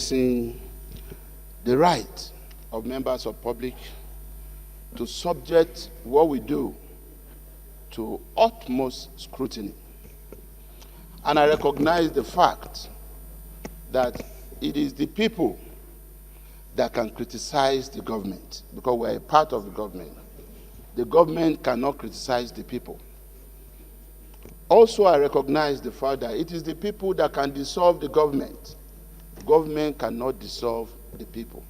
addressing the right of members of public to subject what we do to utmost scrutiny. And I recognize the fact that it is the people that can criticize the government, because we're a part of the government. The government cannot criticize the people. Also, I recognize the fact that it is the people that can dissolve the government. Government cannot dissolve the people.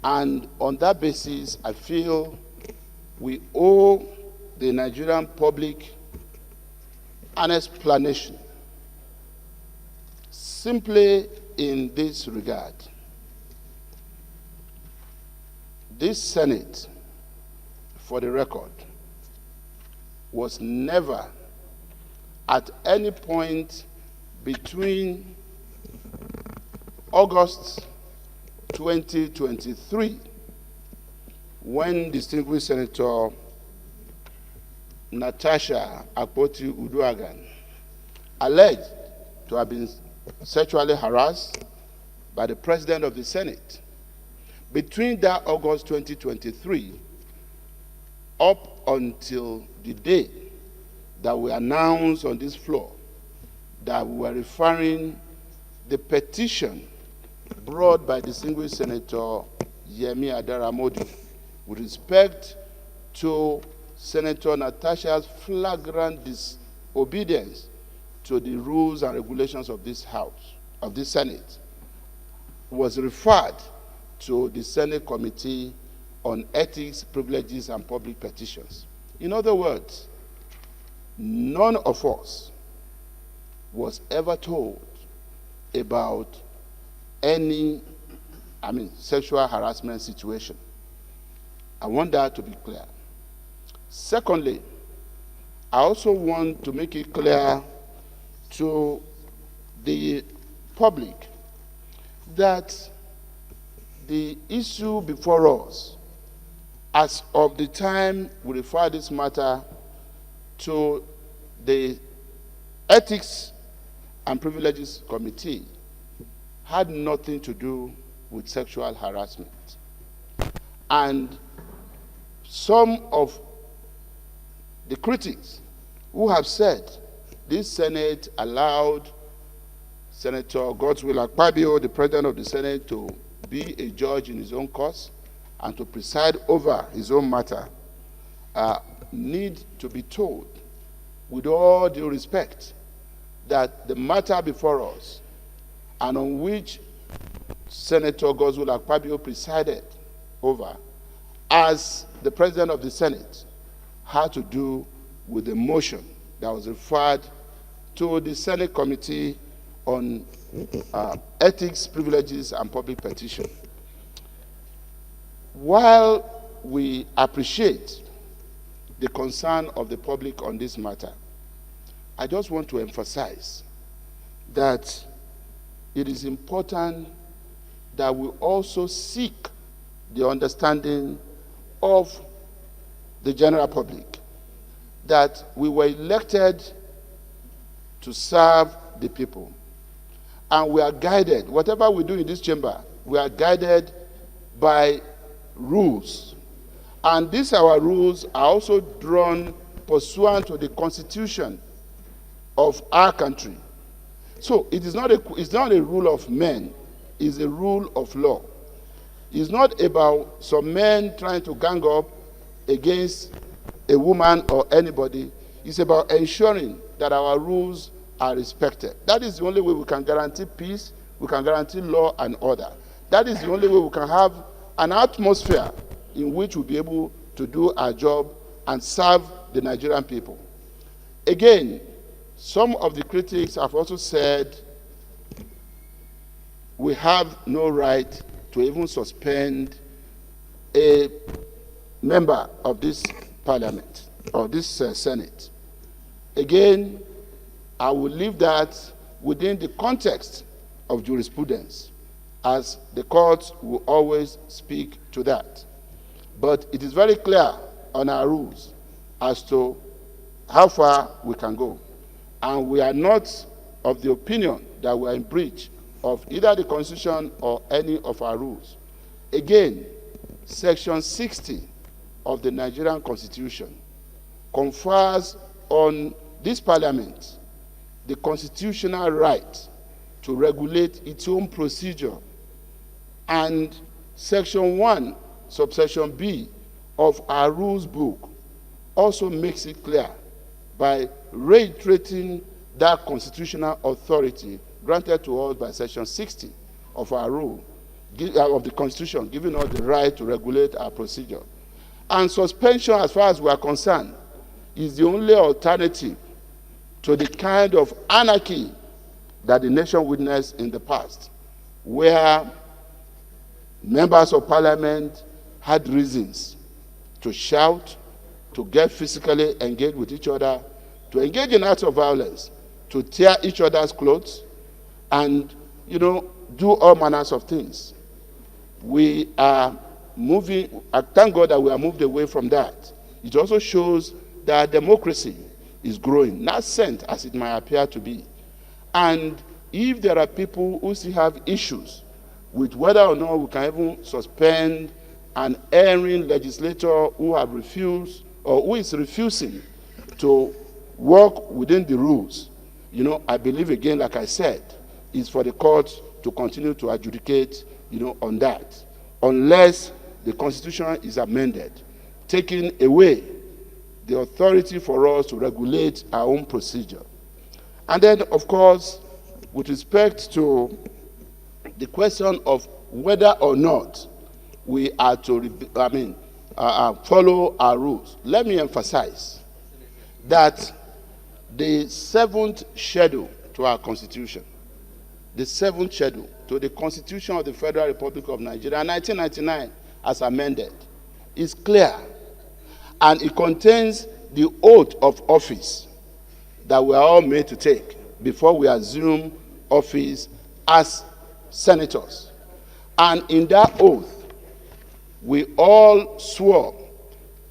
And on that basis, I feel we owe the Nigerian public an explanation, simply in this regard. This Senate, for the record, was never at any point between August 2023, when distinguished Senator Natasha Akpabio alleged to have been sexually harassed by the President of the Senate. Between that August 2023 up until the day that we announced on this floor that we were referring the petition brought by distinguished Senator Yemi Adaramodi with respect to Senator Natasha's flagrant disobedience to the rules and regulations of this House, of this Senate, was referred to the Senate Committee on Ethics, Privileges, and Public Petitions. In other words, none of us was ever told about any, sexual harassment situation. I want that to be clear. Secondly, I also want to make it clear to the public that the issue before us, as of the time we refer this matter to the Ethics and Privileges Committee, had nothing to do with sexual harassment. And some of the critics who have said this Senate allowed Senator Godswill Akpabio, the President of the Senate, to be a judge in his own cause and to preside over his own matter, need to be told, with all due respect, that the matter before us and on which Senator Godswill Akpabio presided over as the President of the Senate had to do with the motion that was referred to the Senate Committee on Ethics, Privileges, and Public Petition. While we appreciate the concern of the public on this matter, I just want to emphasize that it is important that we also seek the understanding of the general public, that we were elected to serve the people. And we are guided, whatever we do in this chamber, we are guided by rules. And these our rules are also drawn pursuant to the Constitution of our country. So it's not a rule of men, it's a rule of law. It's not about some men trying to gang up against a woman or anybody. It's about ensuring that our rules are respected. That is the only way we can guarantee peace, we can guarantee law and order. That is the only way we can have an atmosphere in which we'll be able to do our job and serve the Nigerian people. Again, some of the critics have also said we have no right to even suspend a member of this parliament or this Senate. Again, I will leave that within the context of jurisprudence, as the courts will always speak to that. But it is very clear on our rules as to how far we can go. And we are not of the opinion that we are in breach of either the Constitution or any of our rules. Again, Section 60 of the Nigerian Constitution confers on this Parliament the constitutional right to regulate its own procedure. And Section 1, subsection B of our rules book also makes it clear by reiterating that constitutional authority granted to us by Section 60 of our rule, of the Constitution, giving us the right to regulate our procedure. And suspension, as far as we are concerned, is the only alternative to the kind of anarchy that the nation witnessed in the past, where members of parliament had reasons to shout, to get physically engaged with each other, to engage in acts of violence, to tear each other's clothes, and, do all manners of things. We are moving, thank God that we are moved away from that. It also shows that democracy is growing, nascent as it might appear to be. And if there are people who still have issues with whether or not we can even suspend an erring legislator who have refused or who is refusing to work within the rules, I believe, again, like I said, is for the court to continue to adjudicate, on that, unless the Constitution is amended, taking away the authority for us to regulate our own procedure. And then, of course, with respect to the question of whether or not we are to, follow our rules, let me emphasize that the seventh schedule to our Constitution, the seventh schedule to the Constitution of the Federal Republic of Nigeria, 1999, as amended, is clear, and it contains the oath of office that we are all made to take before we assume office as senators. And in that oath, we all swore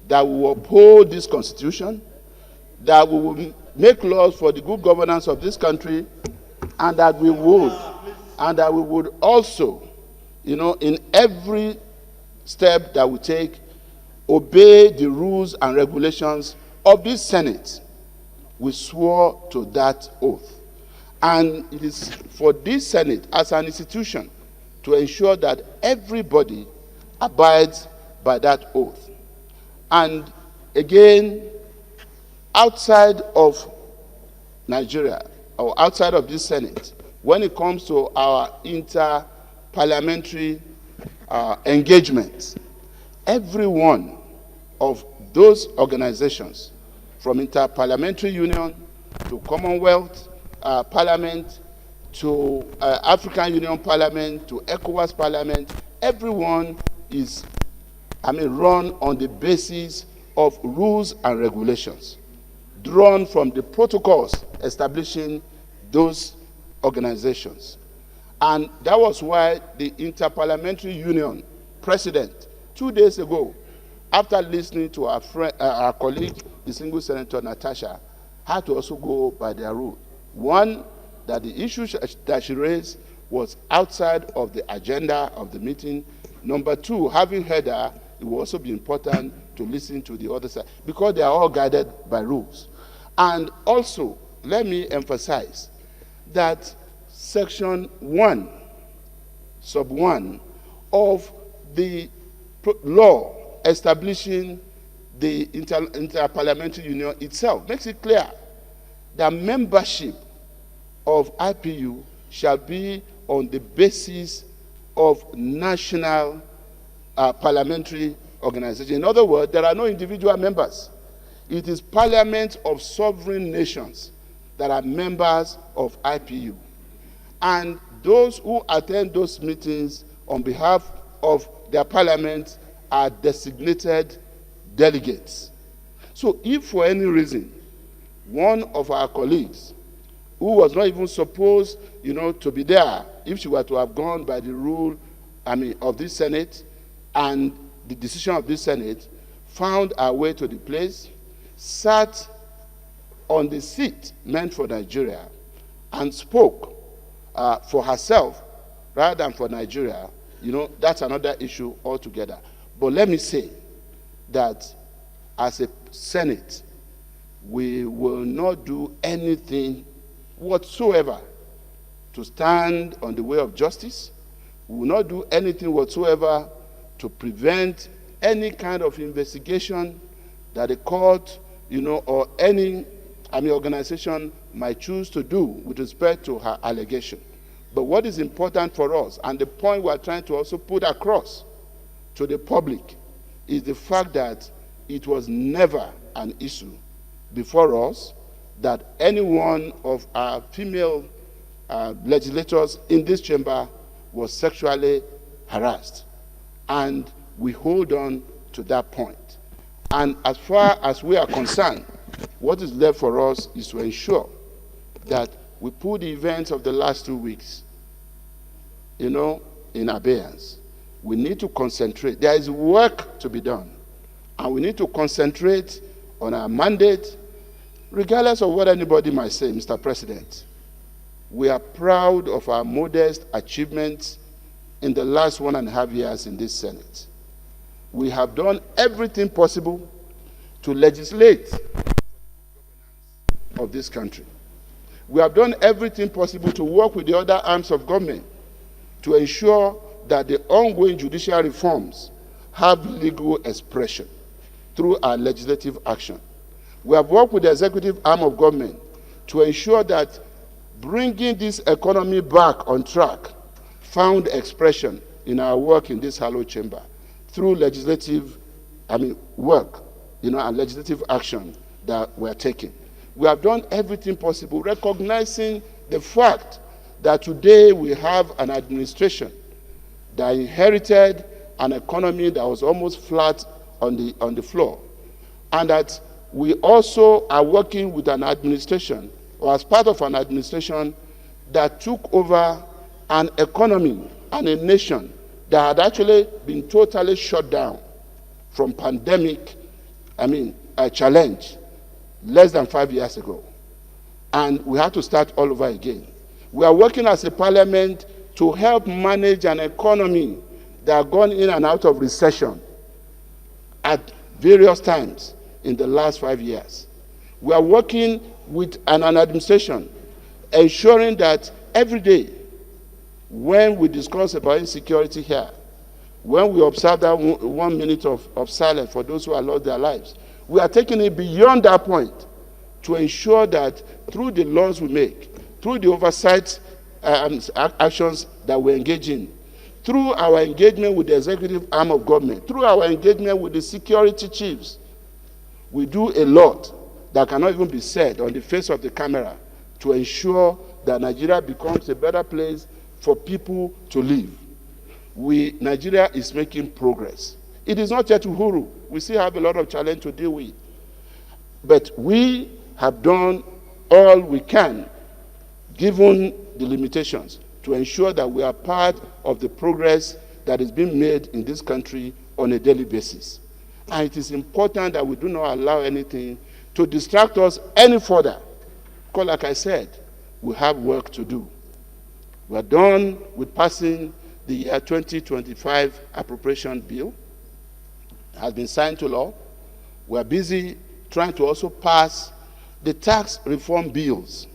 that we will uphold this Constitution, that we will make laws for the good governance of this country, and that we would also, in every step that we take, obey the rules and regulations of this Senate. We swore to that oath. And it is for this Senate as an institution to ensure that everybody abides by that oath. And again, outside of Nigeria, or outside of this Senate, when it comes to our inter-parliamentary engagements, every one of those organizations, from Inter-Parliamentary Union to Commonwealth Parliament to African Union Parliament to ECOWAS Parliament, everyone is run on the basis of rules and regulations drawn from the protocols establishing those organizations. And that was why the Inter-Parliamentary Union president, 2 days ago, after listening to our colleague, the single senator Natasha, had to also go by their rule. One, that the issue that she raised was outside of the agenda of the meeting. Number two, having heard her, it will also be important to listen to the other side, because they are all guided by rules. And also, let me emphasize that Section 1, Sub 1 of the law establishing the Inter-Parliamentary Union itself makes it clear that membership of IPU shall be on the basis of national parliamentary organization. In other words, there are no individual members. It is parliaments of sovereign nations that are members of IPU. And those who attend those meetings on behalf of their parliament are designated delegates. So if for any reason one of our colleagues who was not even supposed, to be there, if she were to have gone by the rule, of this Senate and the decision of this Senate, found her way to the place, sat on the seat meant for Nigeria, and spoke for herself rather than for Nigeria, that's another issue altogether. But let me say that as a Senate, we will not do anything whatsoever to stand on the way of justice. We will not do anything whatsoever to prevent any kind of investigation that the court, or any organization might choose to do with respect to her allegation. But what is important for us, and the point we are trying to also put across to the public, is the fact that it was never an issue before us that any one of our female legislators in this chamber was sexually harassed. And we hold on to that point. And as far as we are concerned, what is left for us is to ensure that we put the events of the last 2 weeks, in abeyance. We need to concentrate. There is work to be done. And we need to concentrate on our mandate, regardless of what anybody might say, Mr. President. We are proud of our modest achievements in the last 1.5 years in this Senate. We have done everything possible to legislate of this country. We have done everything possible to work with the other arms of government to ensure that the ongoing judicial reforms have legal expression through our legislative action. We have worked with the executive arm of government to ensure that bringing this economy back on track found expression in our work in this hallowed chamber through legislative work, and legislative action that we're taking. We have done everything possible, recognizing the fact that today we have an administration that inherited an economy that was almost flat on the floor, and that we also are working with an administration, or as part of an administration, that took over an economy and a nation that had actually been totally shut down from pandemic, a challenge less than 5 years ago. And we had to start all over again. We are working as a parliament to help manage an economy that had gone in and out of recession at various times in the last 5 years. We are working with an administration ensuring that every day when we discuss about insecurity here, when we observe that 1 minute of silence for those who have lost their lives, we are taking it beyond that point to ensure that through the laws we make, through the oversight actions that we engage in, through our engagement with the executive arm of government, through our engagement with the security chiefs, we do a lot that cannot even be said on the face of the camera to ensure that Nigeria becomes a better place for people to live. Nigeria is making progress. It is not yet Uhuru. We still have a lot of challenge to deal with. But we have done all we can, given the limitations, to ensure that we are part of the progress that is being made in this country on a daily basis. And it is important that we do not allow anything to distract us any further. Because like I said, we have work to do. We are done with passing the year 2025 appropriation bill. It has been signed to law. We are busy trying to also pass the tax reform bills.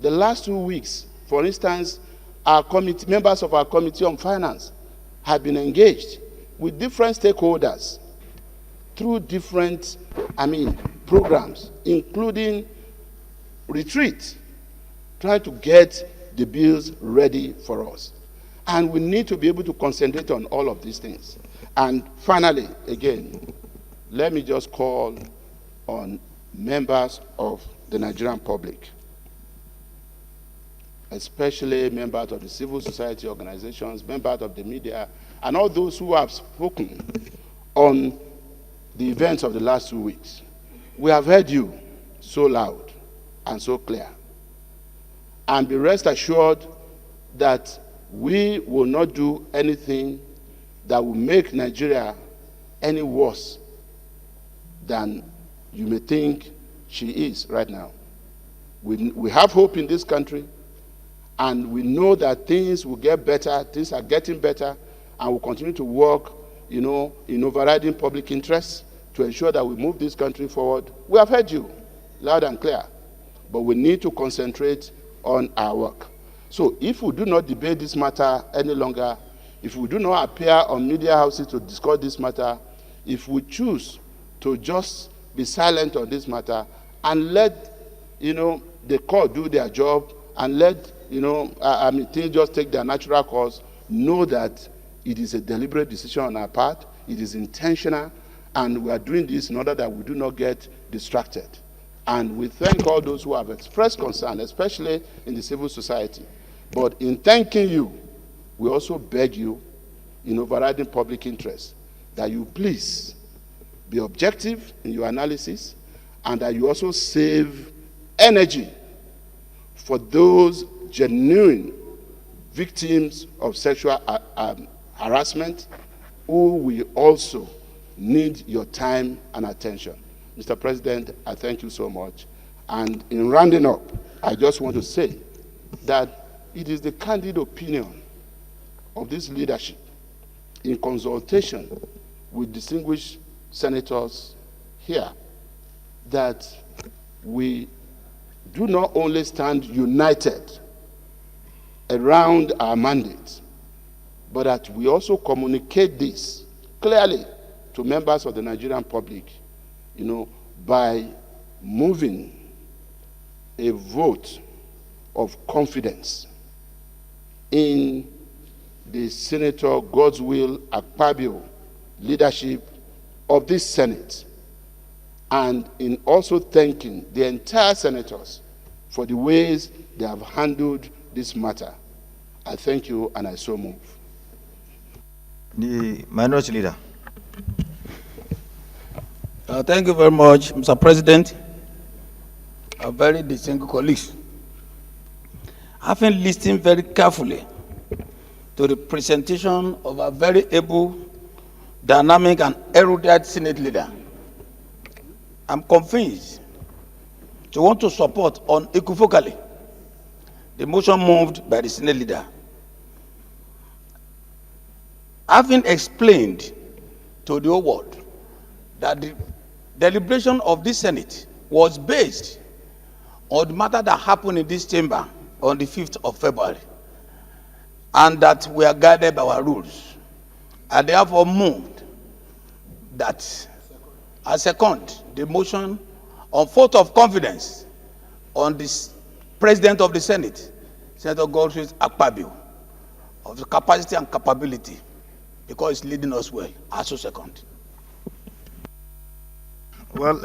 The last 2 weeks, for instance, our members of our Committee on Finance have been engaged with different stakeholders through different, programs, including retreat, trying to get the bills ready for us. And we need to be able to concentrate on all of these things. And finally, again, let me just call on members of the Nigerian public, especially members of the civil society organizations, members of the media, and all those who have spoken on the events of the last 2 weeks. We have heard you so loud and so clear. And be rest assured that we will not do anything that will make Nigeria any worse than you may think she is right now. We have hope in this country, And we know that things will get better, things are getting better, and we'll continue to work, in overriding public interest to ensure that we move this country forward. We have heard you loud and clear, but we need to concentrate on our work. So if we do not debate this matter any longer, if we do not appear on media houses to discuss this matter, if we choose to just be silent on this matter and let, the court do their job and let, things just take their natural course, know that it is a deliberate decision on our part, it is intentional, and we are doing this in order that we do not get distracted. And we thank all those who have expressed concern, especially in the civil society. But in thanking you, we also beg you, in overriding public interest, that you please be objective in your analysis, and that you also save energy for those genuine victims of sexual harassment who will also need your time and attention. Mr. President, I thank you so much. And in rounding up, I just want to say that it is the candid opinion of this leadership, in consultation with distinguished senators here, that we do not only stand united around our mandate, but that we also communicate this clearly to members of the Nigerian public, by moving a vote of confidence in the Senator Godswill Akpabio leadership of this Senate, and in also thanking the entire senators for the ways they have handled this matter. I thank you, and I so move. The minority leader. Thank you very much, Mr. President. Very distinguished colleagues. Having listened very carefully to the presentation of a very able, dynamic, and erudite Senate leader, I'm convinced to want to support unequivocally the motion moved by the Senate leader. Having explained to the whole world that the deliberation of this Senate was based on the matter that happened in this chamber on the 5th of February, and that we are guided by our rules, I therefore moved that I second the motion on vote of confidence on the President of the Senate, Senator Godswill Akpabio, of the capacity and capability, because it's leading us well. I so second. Well,